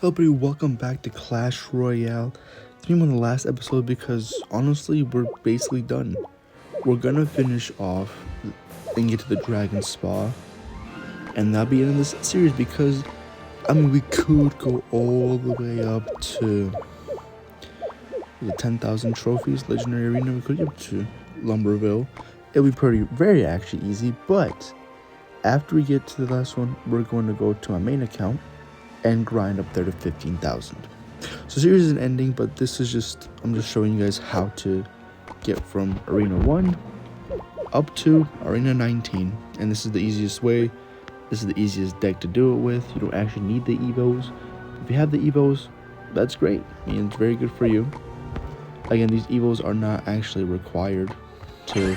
Hello everybody, welcome back to Clash Royale. It's been one of the last episodes because honestly we're basically done. We're gonna finish off and get to the Dragon Spa, and that'll be the end of this series because we could go all the way up to the 10,000 trophies, Legendary Arena. We could get up to Lumberville. It'll be very actually easy, but after we get to the last one, we're going to go to my main account and grind up there to 15,000. So series isn't ending, but I'm just showing you guys how to get from Arena 1 up to Arena 19. And this is the easiest way. This is the easiest deck to do it with. You don't actually need the Evos. If you have the Evos, that's great. I mean, it's very good for you. Again, these Evos are not actually required to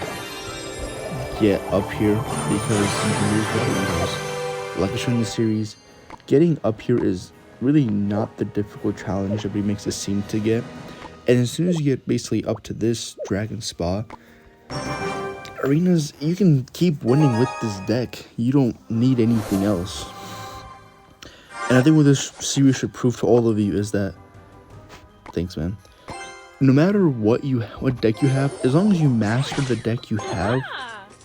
get up here because you can use the Evos. Like I showed in the series, getting up here is really not the difficult challenge everybody makes it seem to get. And as soon as you get basically up to this Dragon Spa, arenas, you can keep winning with this deck. You don't need anything else. And I think what this series should prove to all of you is that, thanks man, no matter what deck you have, as long as you master the deck you have,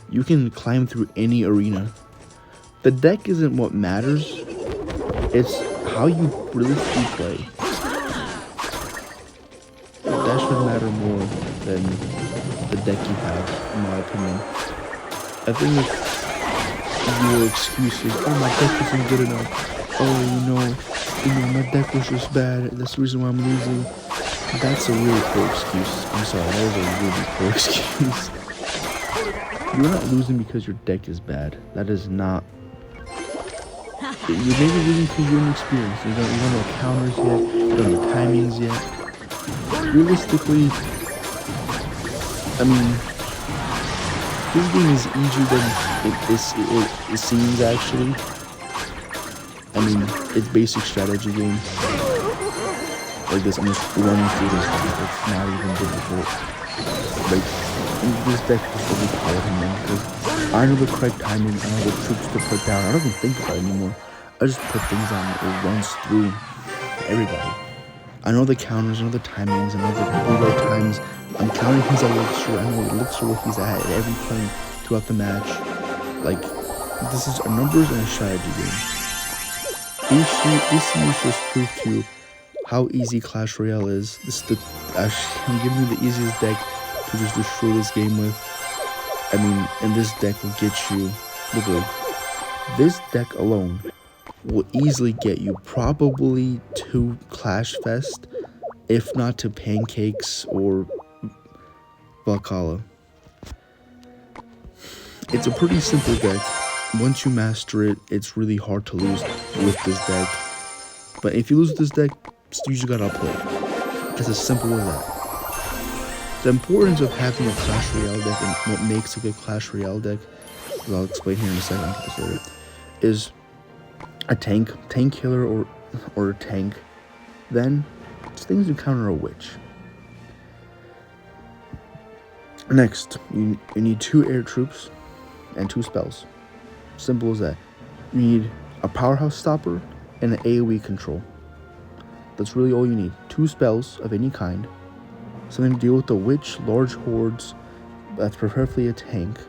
you can climb through any arena. The deck isn't what matters, it's how you really play. That should matter more than the deck you have, in my opinion. I think if your excuse is, oh, my deck isn't good enough, oh, my deck was just bad, that's the reason why I'm losing, that's a really poor excuse. I'm sorry, that is a really poor excuse. You're not losing because your deck is bad. That is not. You're maybe losing because you're inexperienced. You don't know counters yet. You don't know timings yet. Realistically, I mean, this game is easier than it seems. Actually, I mean, it's basic strategy game. Like this, I'm just running through this. It's not even difficult. Like, this deck is really powerful, man, because I know the correct timing, I know the troops to put down. I don't even think about it anymore. I just put things on, it runs through everybody. I know the counters, I know the timings, I know the reload times. I'm counting his elixir, I know elixir where he's at every point throughout the match. Like, this is a numbers and a strategy game. This series just proved to you how easy Clash Royale is. I'm giving you the easiest deck to just destroy this game with. I mean, and this deck will get you, literally, this deck alone will easily get you probably to Clash Fest, if not to Pancakes or Valhalla. It's a pretty simple deck. Once you master it, it's really hard to lose with this deck. But if you lose this deck, you just gotta play. It's as simple as that. The importance of having a Clash Royale deck and what makes a good Clash Royale deck, as I'll explain here in a second, is a tank killer or a tank. Then it's things to counter a witch. Next, you need 2 air troops and 2 spells. Simple as that. You need a powerhouse stopper and an AoE control. That's really all you need. 2 spells of any kind. Something to deal with the witch, large hordes, that's preferably a tank.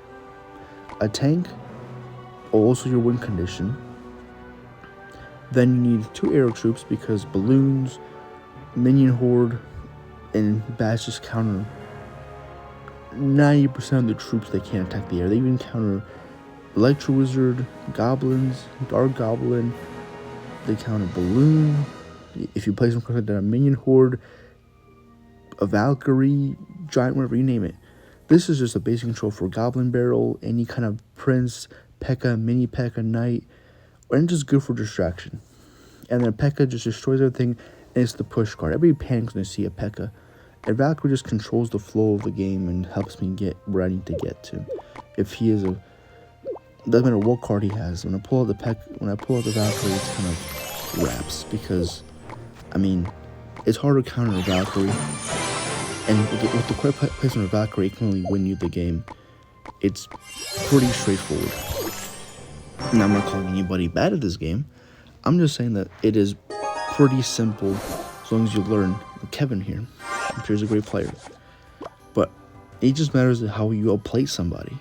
A tank, also your win condition. Then you need 2 arrow troops because balloons, minion horde, and bats just counter 90% of the troops they can't attack the air. They even counter Electro Wizard, goblins, Dark Goblin, they counter balloon. If you place them correctly, then a minion horde, a Valkyrie, giant, whatever you name it. This is just a basic control for Goblin Barrel, any kind of Prince, P.E.K.K.A, Mini P.E.K.K.A, Knight, and just good for distraction. And then P.E.K.K.A just destroys everything, and it's the push card. Everybody panics when they see a P.E.K.K.A. And Valkyrie just controls the flow of the game and helps me get where I need to get to. If he is doesn't matter what card he has. When I pull out the Valkyrie, it's kind of wraps because, I mean, it's hard to counter a Valkyrie. And with the correct placement of Valkyrie, it can only win you the game. It's pretty straightforward. Now, I'm not calling anybody bad at this game. I'm just saying that it is pretty simple as long as you learn. Kevin here, I'm sure he's a great player, but it just matters how you outplay somebody.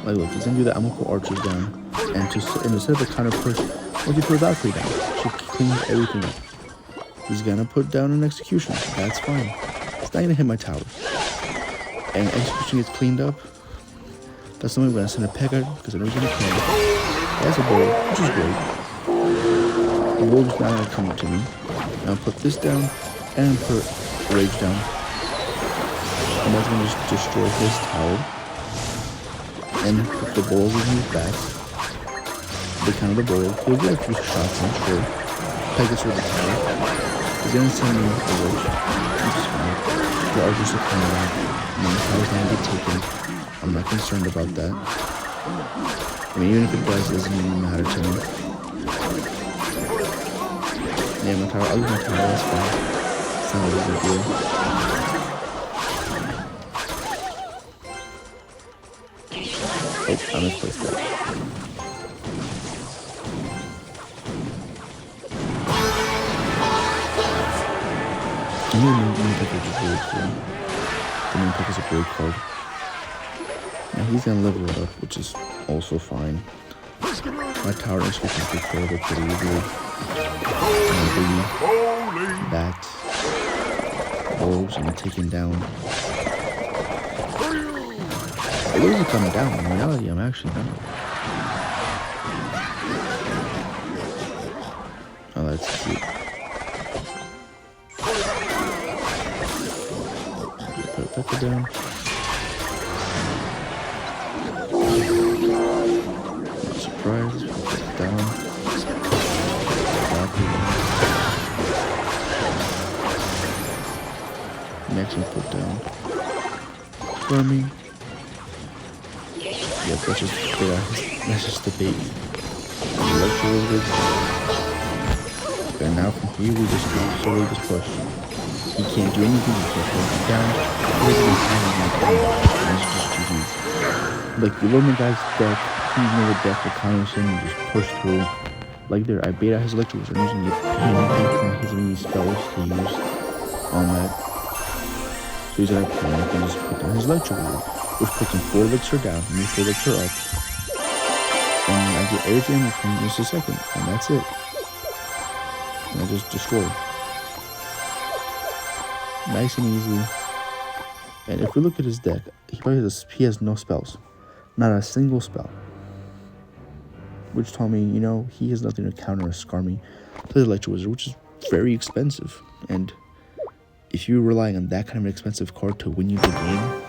Like, look, he's gonna do that. I'm gonna put archers down, and instead of a counter push, once you put a Valkyrie down, she cleans everything up. He's gonna put down an execution. That's fine. It's not gonna hit my tower. And execution gets cleaned up. That's something I'm gonna send a Pekka because I know he's gonna kill him. That's a bowl, which is great. The wolf's not gonna come to me. Now put this down and put Rage down. And that's gonna just destroy his tower. And put the bowls in his back. They counter the bowl. He'll get a few shots, I'm sure. Pekka's with the tower. He's gonna send me a Rage. Which is fine. The archers are coming out. And the tower's gonna get taken. I'm not concerned about that. I mean, even if it does, it doesn't even matter to me. Yeah, my tower, I'll lose my tower, that's fine. It's not a big deal. Oh, I misplaced that. The main pick is really cool. The main pick is a great card. Now he's gonna level it up, which is also fine. My tower actually can take care of it pretty easily. That wolves and taken down. It doesn't come down. In reality, I'm actually done. Oh, that's cute. Put Pekka down. Surprise, put it down. Next one put down. Squirmy. Yep, that's just the bait. Electro Wizard. And now from here we just slowly just push. He can't do anything, he can't hold him down. He's hanging like that. That's just GG's. Like the Roman guy's deck, he's near the deck with Coniston and just push through. Like there, I bait out his Electro Wizard. I'm using his many spells to use on that. So he's gonna panic and just put down his Electro Wizard, which puts him 4 elixir down, and me 4 elixir up. And I get everything in just a second, and that's it. And I just destroy. Nice and easy. And if we look at his deck, he has no spells. Not a single spell. Which told me, you know, he has nothing to counter a Skarmy to the Electro Wizard, which is very expensive. And if you're relying on that kind of an expensive card to win you the game,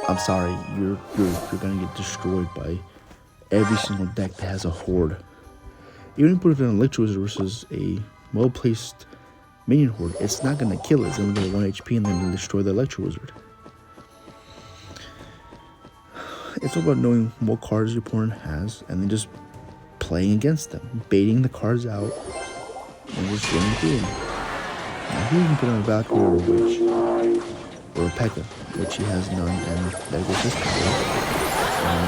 I'm sorry, you're gonna get destroyed by every single deck that has a horde. Even if you put it on Electro Wizard versus a well-placed minion horde, it's not gonna kill it. It's gonna get 1 HP and then destroy the Electro Wizard. It's all about knowing what cards your opponent has and then just playing against them, baiting the cards out, and just running through them. Now here you can put on a Valkyrie or a Witch, or a Pekka, which he has none, and there goes his power. And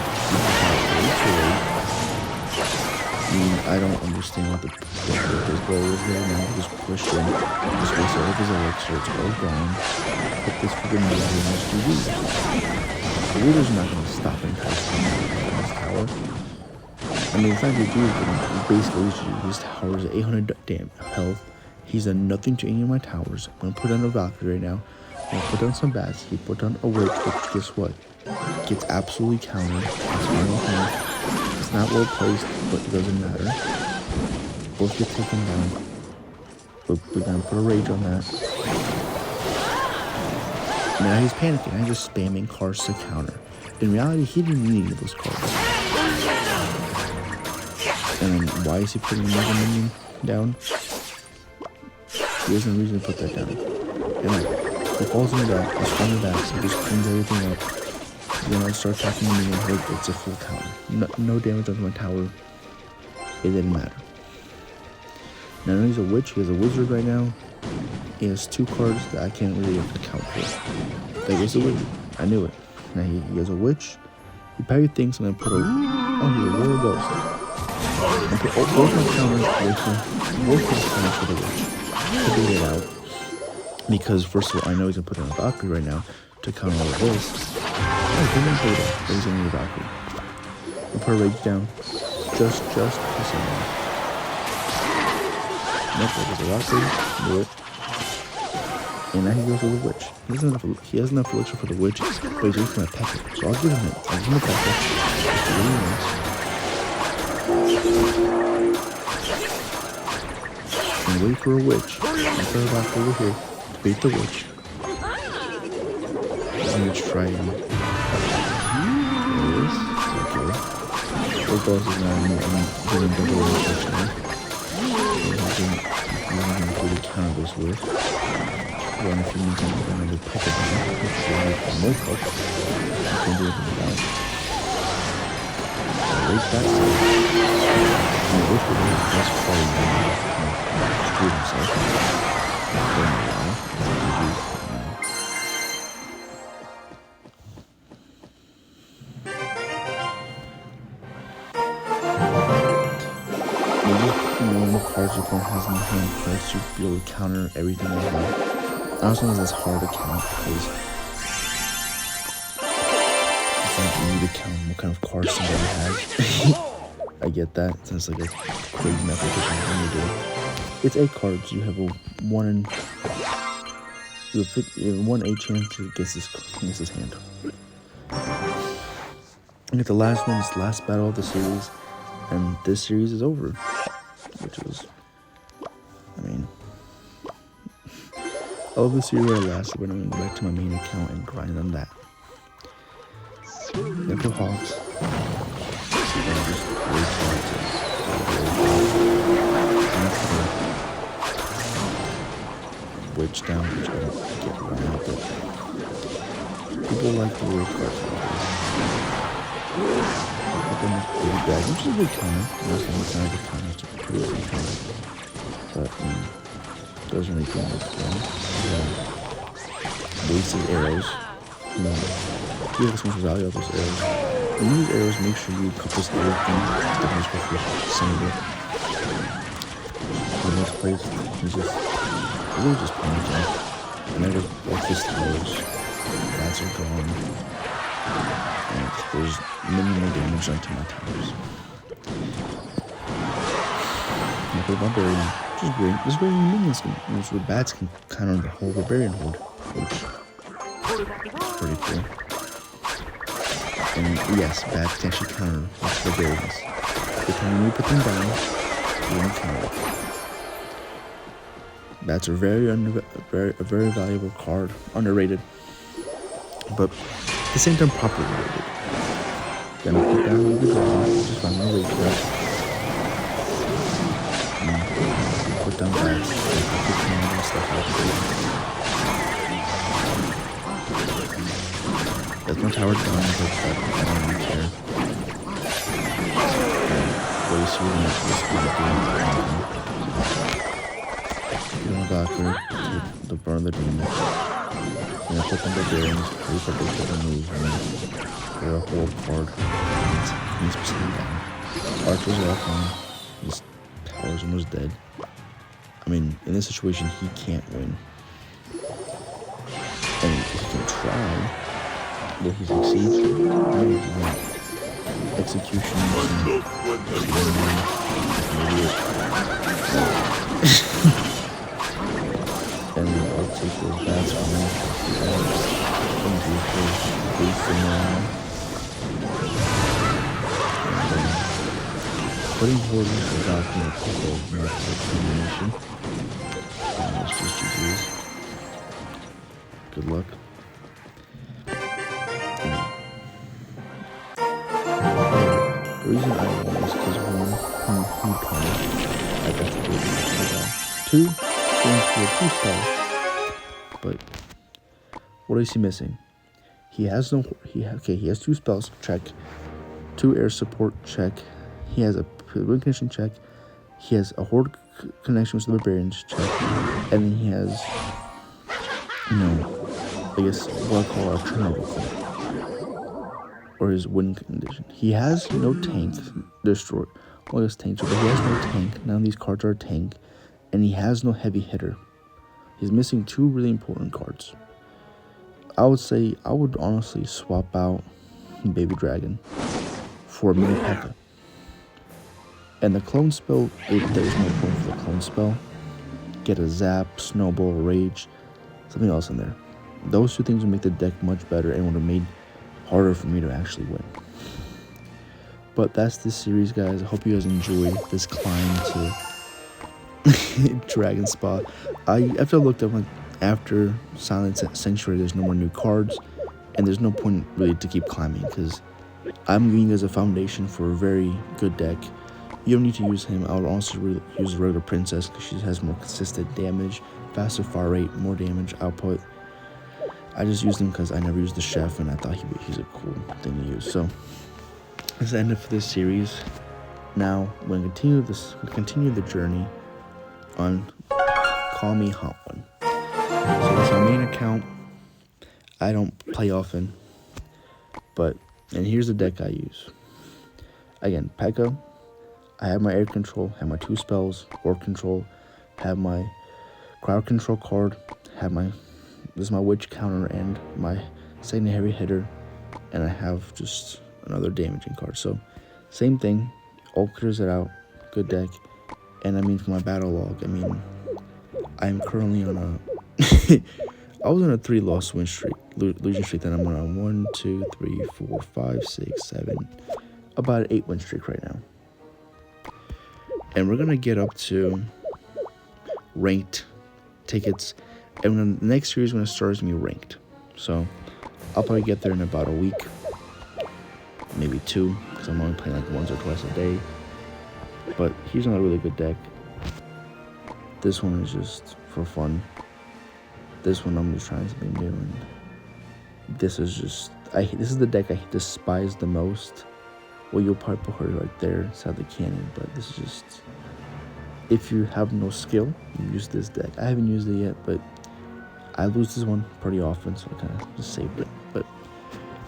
I mean, I don't understand what his goal is there now. Just push him, just waste all of his elixir, it's all gone. Put this freaking money in his GG. The Wizard's not going to stop him from his tower. I mean, it's not going to do anything. Basically, his tower is 800 damn health. He's done nothing to any of my towers. I'm going to put on a Valkyrie right now. I'm going to put down some bats. He put down a Witch, which guess what? Gets absolutely countered. It's not well placed, but it doesn't matter. Both get taken down. But we're going to put a Rage on that. Now he's panicking. I'm just spamming cards to counter. In reality, he didn't need any of those cards. And then why is he putting another minion down? He has no reason to put that down. And like, he falls in the back, he's from the back, so he just cleans everything up. Then I'll start attacking the minion, it's a full counter. No damage onto my tower. It didn't matter. Now he's a Witch, he has a Wizard right now. He has 2 cards that I can't really account for. That was a Wizard. I knew it. Now he has a Witch. He probably thinks I'm gonna put a... Oh, he's a Royal Ghost. I'm gonna put both my counters away from worth his time for the witch to beat it out. Because first of all, I know he's gonna put in a Valkyrie right now to counter all of this. Oh, he didn't play that, but he's gonna need a Valkyrie. I'll put a rage down. Just piss him off. Nope, that was a Valkyrie. Do it. And now he goes with the witch. He has enough elixir for the witch, but he's just gonna peck it. So I'll give him it. I'll give him a peck it. Really nice. And wait for a witch. I'll throw it back over here to beat the witch. And let's try and there it is. Okay. Those balls is now getting double unfortunately. He's gonna really counter this with. One if you need to make another peck of them, which is going to make more cup. You can do it in the back. Raise that side. And wait for the best quality to screw himself. Don't know why. Maybe normal cards your opponent has in the hand first to be able to counter everything they have. I also know that's hard to count because it's not easy to count what kind of cards somebody has. I get that. It's like a crazy mathematician thing to do. It's 8 cards. You have a 1 in 1 8 chance to get this hand. And the last one is the last battle of the series, and this series is over, which was, I mean. I love the series where it lasted, but I'm going to go back to my main account and grind on that. Nickel Hogs. Witch down, which I don't get around, but people like the weird cards. Up in the big bag, which is a good counter. Most of the time, the counter is a pretty good counter. But, doesn't really do much wrong. Wasted arrows. You have so much value of those arrows. When you use arrows, make sure you cut this arrow thing. Don't just go for some of it. For the most place, you just really just panicking. And then just like this arrows. Bats are gone. And there's minimal damage done to my towers. Like a barbarian. Which is great. This way minions can, which the bats can counter the whole barbarian horde, which is pretty cool. And yes, bats can actually counter the barbarians. The time you put them down, you don't counter it. Bats are a very valuable card, underrated, but at the same time properly rated. Then I put down the draw, which is fine, my rate for put down bats, and stuff like that. That's my tower down, but I don't really care. Really sweet enough to speed up doing a Valkyrie, take the burn the demon. And I put them barbarians, pretty predictable move, and they're a whole card. He's percent down. Archers are up on. His tower's almost dead. I mean, in this situation, he can't win. And he can try. Will he succeed? No, he won't. Executions and and I'll take those bats from him. Come to his base in there. Putting hoarders without being a couple of multiple combination. And that's just GG's. Good luck. The reason I won is because one, who punished. I got to do it. Two, going for a 2-star. But what is he missing? He has no. He has 2 spells. Check. 2 air support. Check. He has a wind connection. Check. He has a horde connection with the barbarians. Check. And then he has, I guess what I call a Chernobyl. Or his win condition. He has no tank destroyed. Well, his tanks, but he has no tank. None of these cards are a tank. and he has no heavy hitter. He's missing 2 really important cards. I would honestly swap out Baby Dragon for Mini P.E.K.K.A. And the clone spell, there is no point for the clone spell. Get a Zap, Snowball, Rage, something else in there. Those 2 things would make the deck much better and would have made harder for me to actually win. But that's this series, guys. I hope you guys enjoyed this climb to Dragon Spa. After I looked up, like, after Silent Sanctuary, there's no more new cards, and there's no point really to keep climbing, because I'm giving you guys a foundation for a very good deck. You don't need to use him. I would also use the regular Princess, because she has more consistent damage, faster fire rate, more damage output. I just used him because I never used the Chef, and I thought he's a cool thing to use. So that's the end of this series. Now we're gonna continue the journey on Call Me Hot One. So that's my main account. I don't play often, and here's the deck I use. Again, P.E.K.K.A. I have my air control, have my 2 spells, orc control, have my crowd control card, this is my witch counter and my second heavy hitter, and I have just another damaging card. So same thing, all clears it out, good deck. And I mean, for my battle log, I mean, I'm currently on I was on a 3-loss win streak, losing streak. Then I'm on a 1, 2, 3, 4, 5, 6, 7, about an 8 win streak right now. And we're gonna get up to ranked tickets, and then the next series when it starts gonna be ranked. So I'll probably get there in about a week, maybe 2, because I'm only playing like once or twice a day. But he's not a really good deck. This one is just for fun. This one I'm just trying something new, and this is the deck I despise the most. Well, you'll probably put her right there inside the cannon, but this is just, if you have no skill, you use this deck. I haven't used it yet, but I lose this one pretty often, so I kind of just saved it. But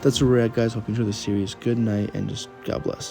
that's where we're at, guys. Hope you enjoy the series. Good night, and just God bless.